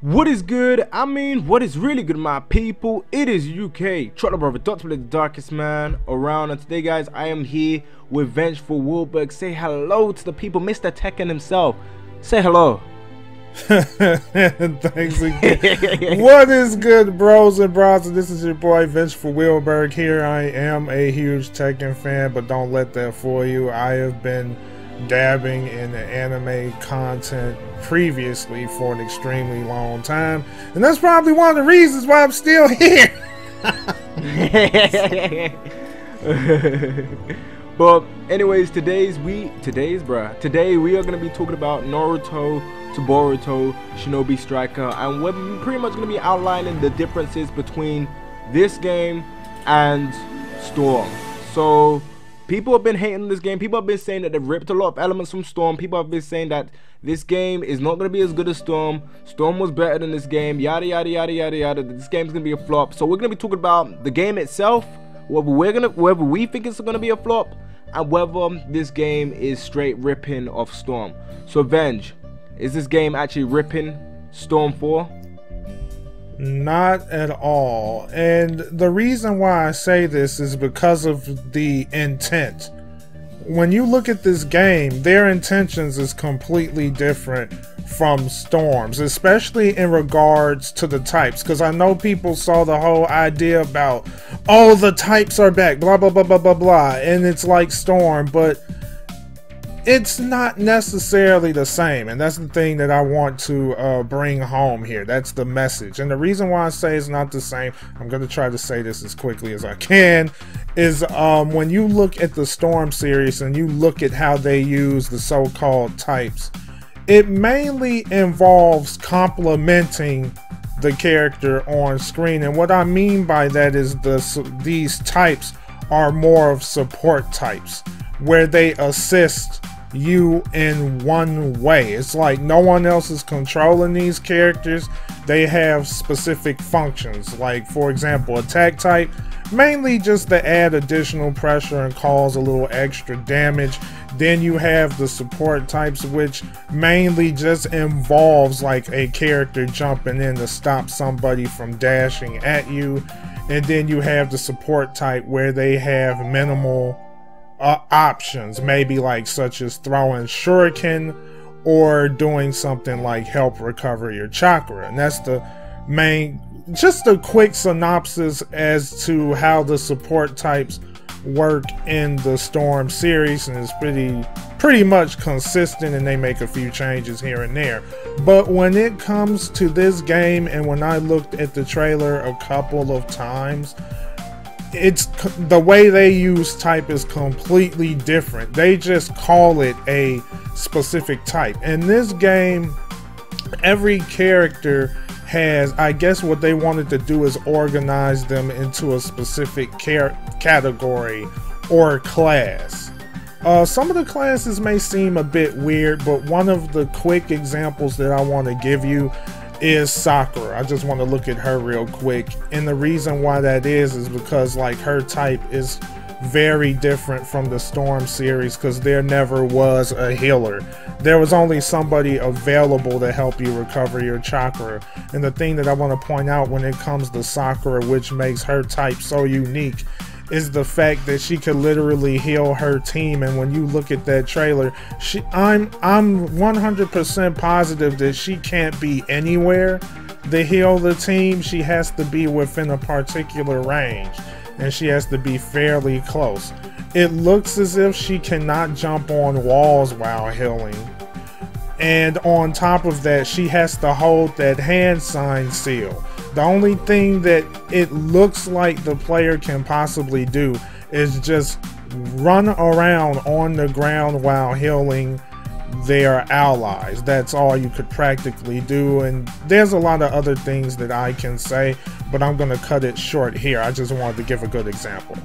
What is good? I mean, what is really good, my people? It is UK, brother, dr.blick, the darkest man around, and today, guys, I am here with Vengeful Wilberg. Say hello to the people, Mr. Tekken himself. Say hello. Thanks again. What is good, bros and bros? This is your boy Vengeful Wilberg here. I am a huge Tekken fan, but don't let that fool you. I have been dabbing in the anime content previously for an extremely long time, and that's probably one of the reasons why I'm still here. But anyways, today we are gonna be talking about Naruto to Boruto Shinobi Striker, and we're pretty much gonna be outlining the differences between this game and Storm. So people have been hating this game. People have been saying that they've ripped a lot of elements from Storm. People have been saying that this game is not going to be as good as Storm. Storm was better than this game. Yada, yada, yada, yada, yada. This game's going to be a flop. So we're going to be talking about the game itself, whether we think it's going to be a flop, and whether this game is straight ripping off Storm. So Venge, is this game actually ripping Storm 4? Not at all. And the reason why I say this is because of the intent. When you look at this game, their intentions is completely different from Storm's, especially in regards to the types, because I know people saw the whole idea about, oh, the types are back, blah blah blah blah blah blah, and it's like Storm, but it's not necessarily the same, and that's the thing that I want to bring home here. That's the message. And the reason why I say it's not the same, I'm going to try to say this as quickly as I can, is when you look at the Storm series and you look at how they use the so-called types, it mainly involves complementing the character on screen. And what I mean by that is these types are more of support types, where they assist you in one way. It's like no one else is controlling these characters. They have specific functions, like for example attack type, mainly just to add additional pressure and cause a little extra damage. Then you have the support types, which mainly just involves like a character jumping in to stop somebody from dashing at you. And then you have the support type where they have minimal options, maybe like such as throwing shuriken or doing something like help recover your chakra. And that's the main, just a quick synopsis as to how the support types work in the Storm series, and it's pretty much consistent, and they make a few changes here and there. But when it comes to this game, and when I looked at the trailer a couple of times, it's the way they use type is completely different. They just call it a specific type. In this game, every character has, I guess what they wanted to do is organize them into a specific category or class. Some of the classes may seem a bit weird, but one of the quick examples that I want to give you is Sakura. I just want to look at her real quick, and the reason why that is because like her type is very different from the Storm series, because there never was a healer. There was only somebody available to help you recover your chakra. And the thing that I want to point out when it comes to Sakura, which makes her type so unique, is the fact that she could literally heal her team. And when you look at that trailer, I'm 100% positive that she can't be anywhere to heal the team. She has to be within a particular range, and she has to be fairly close. It looks as if she cannot jump on walls while healing. And on top of that, she has to hold that hand sign seal. The only thing that it looks like the player can possibly do is just run around on the ground while healing their allies. That's all you could practically do, and there's a lot of other things that I can say, but I'm gonna cut it short here. I just wanted to give a good example.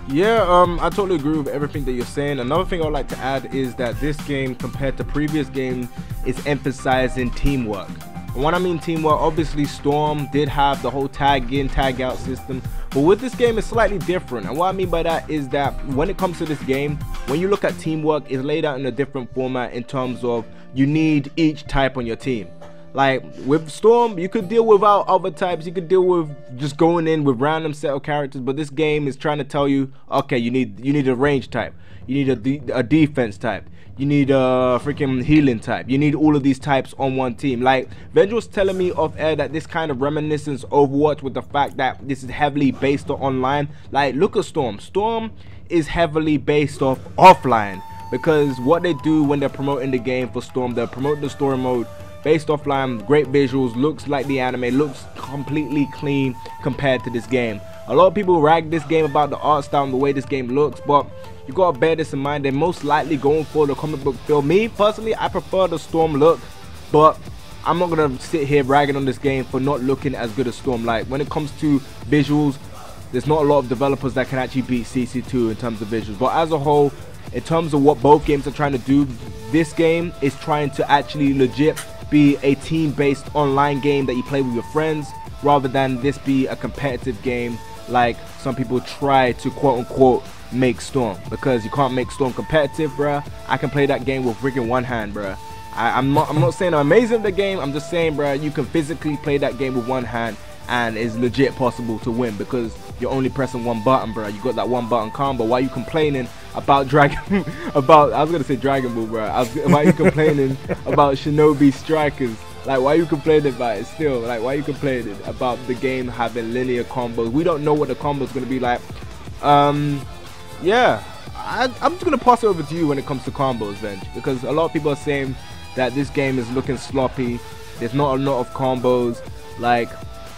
Yeah, I totally agree with everything that you're saying. Another thing I would like to add is that this game, compared to previous games, is emphasizing teamwork. And when I mean teamwork, obviously Storm did have the whole tag in, tag out system, but with this game it's slightly different. And what I mean by that is that when it comes to this game, when you look at teamwork, it's laid out in a different format in terms of you need each type on your team. Like with Storm, you could deal without other types. You could deal with just going in with random set of characters. But this game is trying to tell you, okay, you need a range type. You need a defense type. You need a freaking healing type. You need all of these types on one team. Like Vengeful was telling me off air that this kind of reminiscence Overwatch with the fact that this is heavily based on online. Like look at Storm. Storm is heavily based off offline, because what they do when they're promoting the game for Storm, they're promoting the story mode based offline, great visuals, looks like the anime, looks completely clean compared to this game. A lot of people rag this game about the art style and the way this game looks, but you gotta bear this in mind. They're most likely going for the comic book feel. Me personally, I prefer the Storm look, but I'm not gonna sit here ragging on this game for not looking as good as Storm. Like when it comes to visuals, there's not a lot of developers that can actually beat CC2 in terms of visuals, but as a whole, in terms of what both games are trying to do, this game is trying to actually legit be a team-based online game that you play with your friends, rather than this be a competitive game like some people try to quote-unquote make Storm, because you can't make Storm competitive, bruh. I can play that game with freaking one hand, bruh. I'm not saying I'm amazing at the game. I'm just saying, bruh, you can physically play that game with one hand and it's legit possible to win, because you're only pressing one button, bruh. You got that one button combo. Why are you complaining about Dragon about, I was gonna say Dragon Ball, bruh. Why are you complaining about Shinobi Strikers? Like, why are you complaining about it still? Like, why are you complaining about the game having linear combos? We don't know what the combo is gonna be like. Yeah, I'm just gonna pass it over to you when it comes to combos, Venge, because a lot of people are saying that this game is looking sloppy. There's not a lot of combos. Like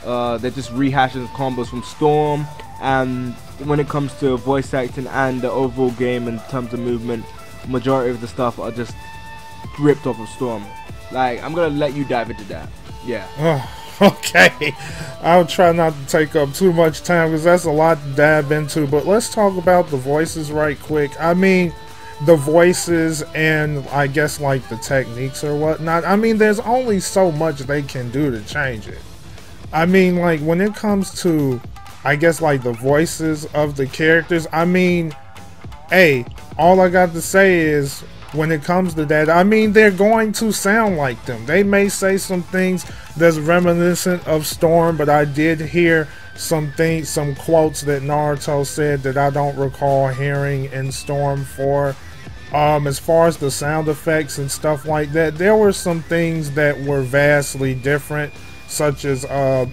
they're just rehashing combos from Storm, and when it comes to voice acting and the overall game in terms of movement, majority of the stuff are just ripped off of Storm. Like, I'm gonna let you dive into that. Yeah. Okay, I'll try not to take up too much time because that's a lot to dive into, but let's talk about the voices right quick. I mean, the voices and I guess like the techniques or whatnot. I mean, there's only so much they can do to change it. I mean, like when it comes to, I guess like the voices of the characters, I mean, hey, all I got to say is, when it comes to that, I mean, they're going to sound like them. They may say some things that's reminiscent of Storm, but I did hear some quotes that Naruto said that I don't recall hearing in Storm 4. As far as the sound effects and stuff like that, there were some things that were vastly different, such as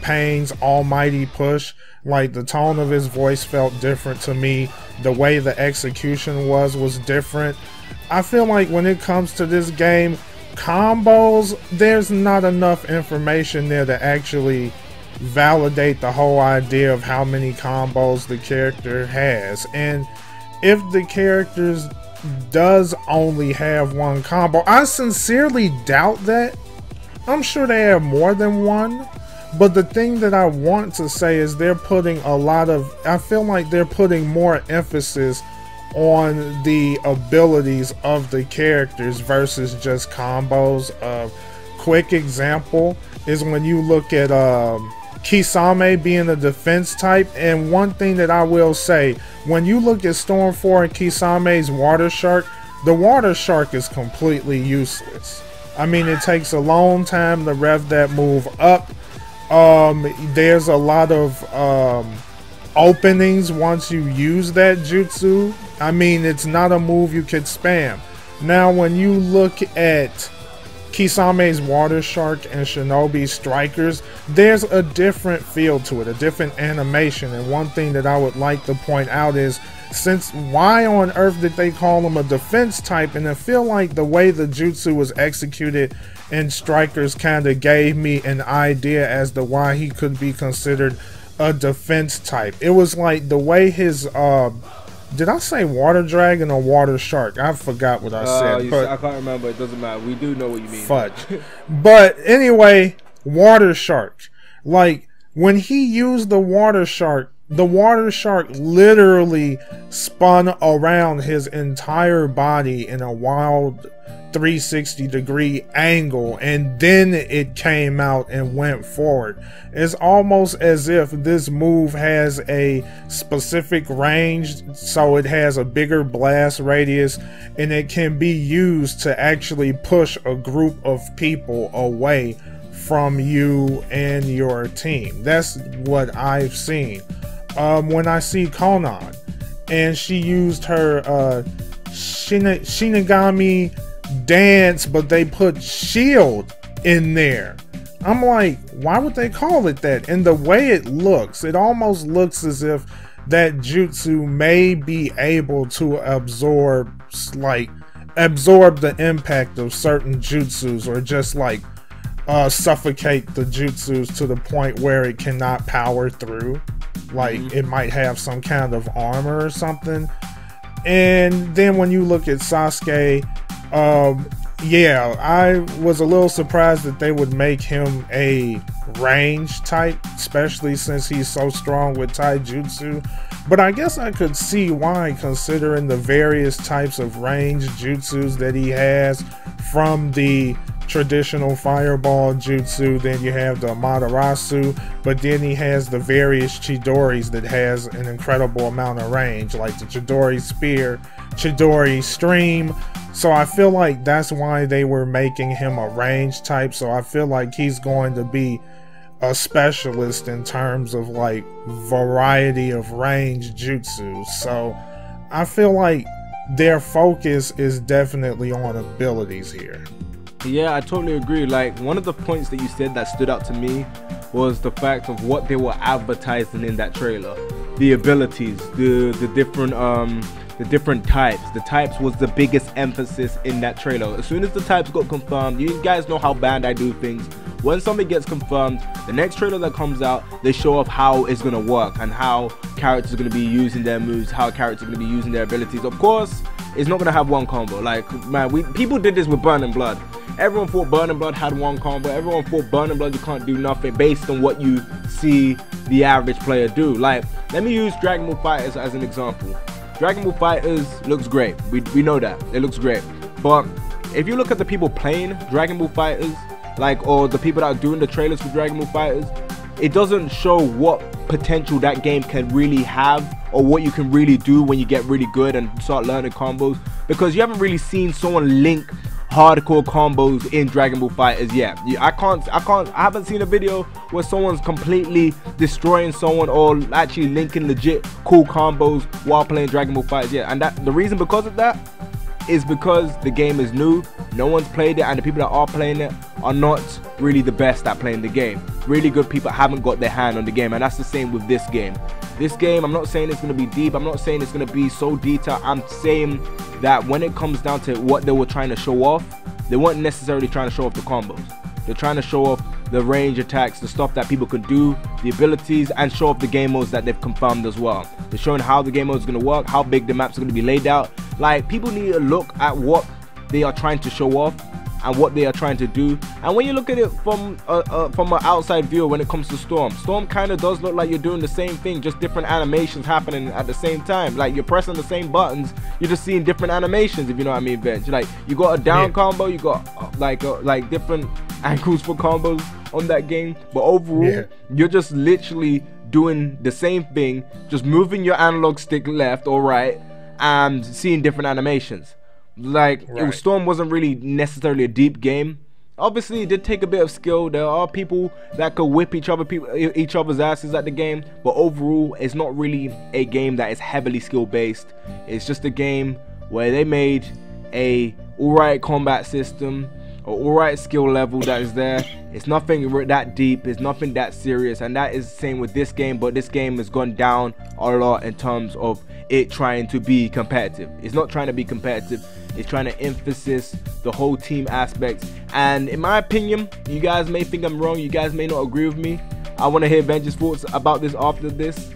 Pain's almighty push. Like, the tone of his voice felt different to me. The way the execution was different. I feel like when it comes to this game, combos, there's not enough information there to actually validate the whole idea of how many combos the character has. And if the character does only have one combo, I sincerely doubt that. I'm sure they have more than one. But the thing that I want to say is they're putting I feel like they're putting more emphasis on the abilities of the characters versus just combos. Quick example is when you look at Kisame being a defense type, and one thing that I will say, when you look at Storm 4 and Kisame's water shark, the water shark is completely useless. I mean, it takes a long time to rev that move up. There's a lot of openings once you use that jutsu. I mean, it's not a move you could spam. Now, when you look at Kisame's water shark and Shinobi strikers, there's a different feel to it, a different animation. And one thing that I would like to point out is, why on earth did they call him a defense type? And I feel like the way the jutsu was executed in strikers kind of gave me an idea as to why he could be considered a defense type. It was like the way his did I say water dragon or water shark? I forgot what I said. But I can't remember. It doesn't matter. We do know what you mean. Fudge. But anyway, water shark. Like when he used the water shark literally spun around his entire body in a wild 360-degree angle, and then it came out and went forward. It's almost as if this move has a specific range, so it has a bigger blast radius, and it can be used to actually push a group of people away from you and your team. That's what I've seen. When I see Konan and she used her Shinigami dance, but they put shield in there. I'm like, why would they call it that? And the way it looks, it almost looks as if that jutsu may be able to absorb the impact of certain jutsus, or just like suffocate the jutsus to the point where it cannot power through. Like it might have some kind of armor or something. And then when you look at Sasuke, yeah, I was a little surprised that they would make him a range type, especially since he's so strong with taijutsu. But I guess I could see why, considering the various types of range jutsus that he has, from the traditional fireball jutsu, then you have the Amaterasu, but then he has the various Chidoris that has an incredible amount of range, like the Chidori Spear, Chidori Stream. So I feel like that's why they were making him a range type. So I feel like he's going to be a specialist in terms of like variety of range jutsu. So I feel like their focus is definitely on abilities here. Yeah, I totally agree. Like, one of the points that you said that stood out to me was the fact of what they were advertising in that trailer. The abilities, the different types. The types was the biggest emphasis in that trailer. As soon as the types got confirmed, you guys know how bad I do things. When something gets confirmed, the next trailer that comes out, they show off how it's gonna work and how characters are gonna be using their moves, how characters are gonna be using their abilities. Of course, it's not gonna have one combo. Like, man, people did this with Burning Blood. Everyone thought Burning Blood had one combo. Everyone thought Burning Blood, you can't do nothing based on what you see the average player do. Like, let me use Dragon Ball FighterZ as an example. Dragon Ball FighterZ looks great. We know that. It looks great. But if you look at the people playing Dragon Ball FighterZ, like, or the people that are doing the trailers for Dragon Ball FighterZ, it doesn't show what potential that game can really have, or what you can really do when you get really good and start learning combos, because you haven't really seen someone link hardcore combos in Dragon Ball FighterZ yet. I haven't seen a video where someone's completely destroying someone or actually linking legit cool combos while playing Dragon Ball FighterZ yet. And the reason because of that is because the game is new, no one's played it, and the people that are playing it are not really the best at playing the game. Really good people haven't got their hand on the game, and that's the same with this game. This game, I'm not saying it's going to be deep, I'm not saying it's going to be so detailed, I'm saying that when it comes down to what they were trying to show off, they weren't necessarily trying to show off the combos. They're trying to show off the range attacks, the stuff that people can do, the abilities, and show off the game modes that they've confirmed as well. They're showing how the game mode is going to work, how big the maps are going to be laid out. Like, people need to look at what they are trying to show off and what they are trying to do. And when you look at it from an outside view, when it comes to Storm kind of does look like you're doing the same thing, just different animations happening at the same time. Like, you're pressing the same buttons, you're just seeing different animations, if you know what I mean, Bench. Like, you got a down combo, you got like different angles for combos on that game, but overall you're just literally doing the same thing, just moving your analog stick left or right and seeing different animations. Like, Storm wasn't really necessarily a deep game. Obviously, it did take a bit of skill. There are people that could whip each other's asses at the game, but overall, it's not really a game that is heavily skill based. It's just a game where they made a alright combat system, or alright skill level that is there. It's nothing that deep, it's nothing that serious, and that is the same with this game. But this game has gone down a lot in terms of it trying to be competitive. It's not trying to be competitive, it's trying to emphasize the whole team aspects. And in my opinion, you guys may think I'm wrong, you guys may not agree with me. I want to hear Benji's thoughts about this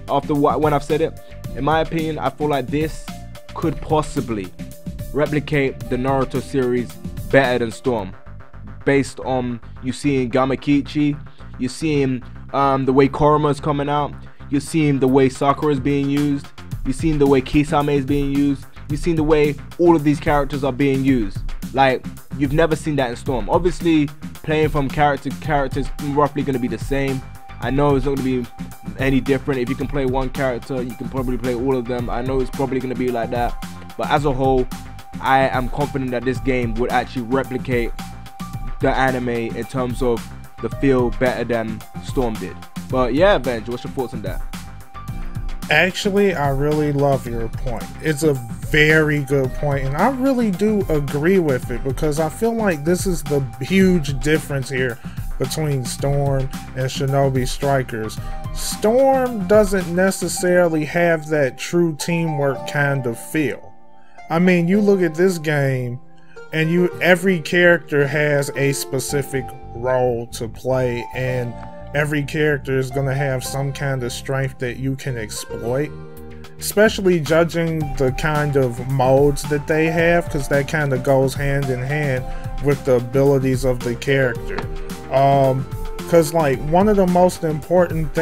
after when I've said it. In my opinion, I feel like this could possibly replicate the Naruto series better than Storm, based on you seeing Gamakichi, you seeing the way Koroma's coming out, you're seeing the way Sakura is being used, you're seeing the way Kisame is being used, you're seeing the way all of these characters are being used. Like, you've never seen that in Storm. Obviously, playing from character to character is roughly going to be the same. I know it's not going to be any different. If you can play one character, you can probably play all of them. I know it's probably going to be like that, but as a whole, I am confident that this game would actually replicate the anime in terms of the feel better than Storm did. But yeah, Venge, what's your thoughts on that? Actually, I really love your point. It's a very good point, and I really do agree with it, because I feel like this is the huge difference here between Storm and Shinobi Strikers. Storm doesn't necessarily have that true teamwork kind of feel. I mean, you look at this game, and every character has a specific role to play, and every character is going to have some kind of strength that you can exploit, especially judging the kind of modes that they have, because that kind of goes hand in hand with the abilities of the character. Because like one of the most important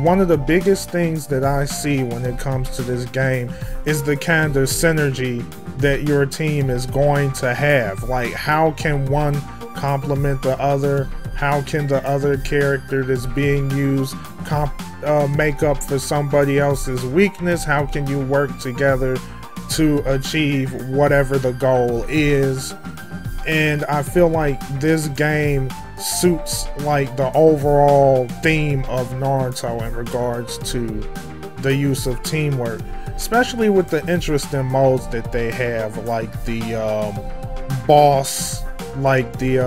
one of the biggest things that I see when it comes to this game is the kind of synergy that your team is going to have. Like, how can one complement the other? How can the other character that's being used make up for somebody else's weakness? How can you work together to achieve whatever the goal is? And I feel like this game suits like the overall theme of Naruto in regards to the use of teamwork, especially with the interesting modes that they have, like the boss, like the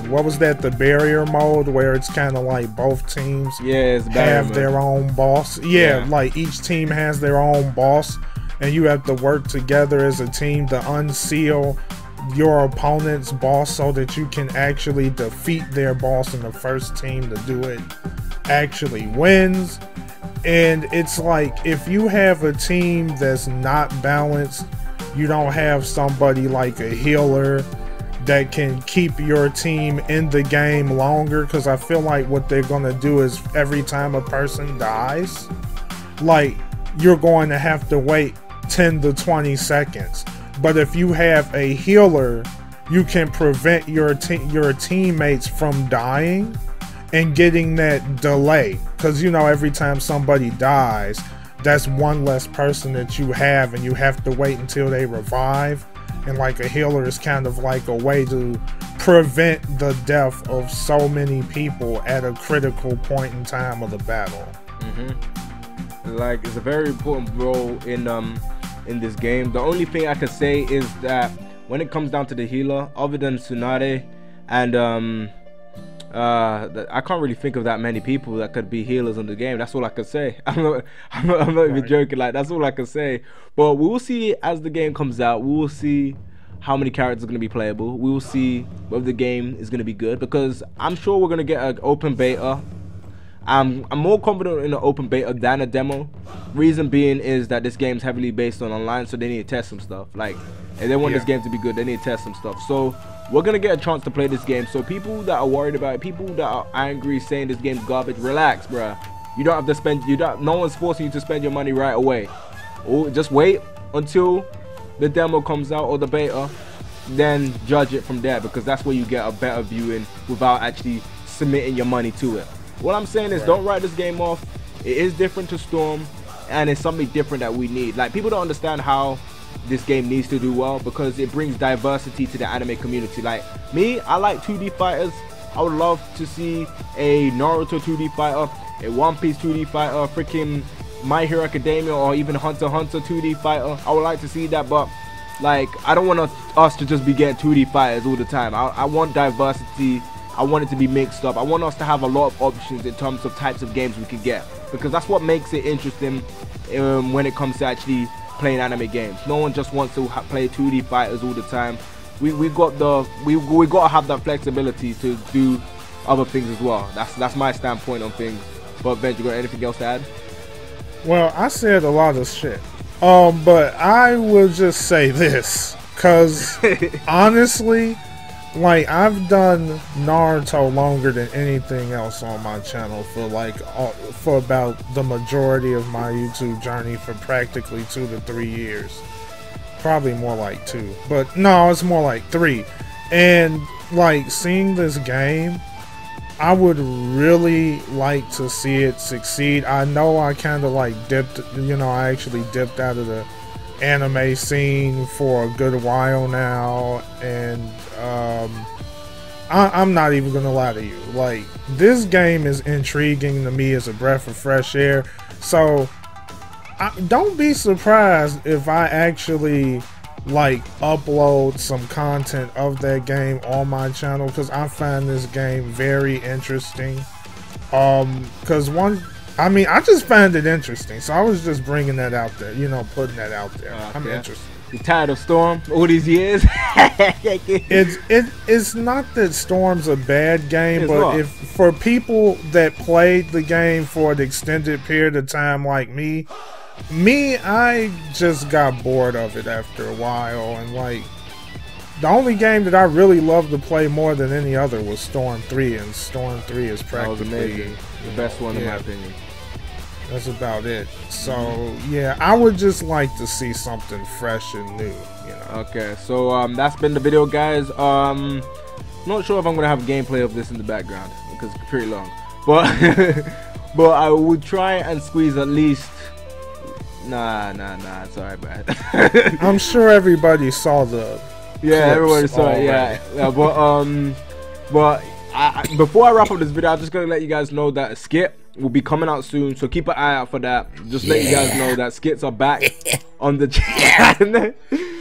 what was that, the barrier mode, where it's kind of like both teams have their own boss. Yeah, like each team has their own boss, and you have to work together as a team to unseal your opponent's boss so that you can actually defeat their boss, and the first team to do it actually wins. And it's like, if you have a team that's not balanced, you don't have somebody like a healer that can keep your team in the game longer, because I feel like what they're going to do is every time a person dies, like, you're going to have to wait 10 to 20 seconds. But if you have a healer, you can prevent your teammates from dying and getting that delay, because you know, every time somebody dies, that's one less person that you have, and you have to wait until they revive. And like, a healer is kind of like a way to prevent the death of so many people at a critical point in time of the battle. Like, it's a very important role in this game. The only thing I could say is that when it comes down to the healer, other than Tsunade and I can't really think of that many people that could be healers in the game. That's all I could say. I'm not even joking. Like, that's all I could say. But we will see as the game comes out. We will see how many characters are going to be playable. We will see whether the game is going to be good, because I'm sure we're going to get an open beta. I'm more confident in an open beta than a demo. Reason being is that this game's heavily based on online, so they need to test some stuff. Like, if they want this game to be good, they need to test some stuff. So we're gonna get a chance to play this game. So people that are worried about it, people that are angry saying this game's garbage, relax, bruh. You don't have to spend, no one's forcing you to spend your money right away. Or just wait until the demo comes out or the beta, then judge it from there, because that's where you get a better viewing without actually submitting your money to it. What I'm saying is, don't write this game off. It is different to Storm, and it's something different that we need. Like, people don't understand how this game needs to do well, because it brings diversity to the anime community. Like me, I like 2D fighters. I would love to see a Naruto 2D fighter, a One Piece 2D fighter, freaking My Hero Academia, or even Hunter x Hunter 2D fighter. I would like to see that, but like, I don't want us to just be getting 2D fighters all the time. I want diversity. I want it to be mixed up. I want us to have a lot of options in terms of types of games we can get, because that's what makes it interesting when it comes to actually playing anime games. No one just wants to play 2D fighters all the time. We got to have that flexibility to do other things as well. That's my standpoint on things. But Ben, you got anything else to add? Well, I said a lot of shit. But I will just say this, because honestly, like, I've done Naruto longer than anything else on my channel for about the majority of my YouTube journey, for practically 2 to 3 years. Probably more like 2, but no, it's more like 3. And like, seeing this game, I would really like to see it succeed. I know I kind of like I actually dipped out of the anime scene for a good while now, and I'm not even gonna lie to you. Like, this game is intriguing to me as a breath of fresh air. So don't be surprised if I actually like upload some content of that game on my channel, because I find this game very interesting. Because I just find it interesting, so I was just bringing that out there, you know, putting that out there. I'm interested. You tired of Storm all these years? It's not that Storm's a bad game, but if for people that played the game for an extended period of time like me, I just got bored of it after a while, and like the only game that I really loved to play more than any other was Storm 3, and Storm 3 is practically the best one in my opinion. That's about it. So yeah, I would just like to see something fresh and new, you know. Okay, so that's been the video, guys. Not sure if I'm gonna have gameplay of this in the background because it's pretty long, but but I would try and squeeze at least. Nah, it's alright, man. I'm sure everybody saw the everybody saw it. But before I wrap up this video, I'm just gonna let you guys know that a skit will be coming out soon, so keep an eye out for that. Just let you guys know that skits are back on the channel.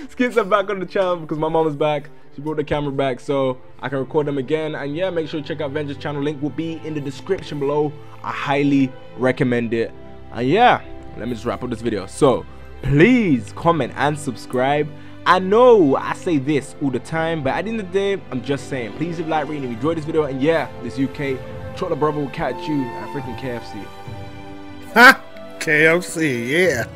Skits are back on the channel because my mom is back. She brought the camera back so I can record them again. And yeah, make sure you check out Venge's channel. Link will be in the description below. I highly recommend it. And yeah, let me just wrap up this video. So please comment and subscribe. I know I say this all the time, but at the end of the day, I'm just saying, please leave a like, rating if you enjoyed this video. And yeah, this UK Chocolate Brother will catch you at freaking KFC. Ha! KFC, yeah.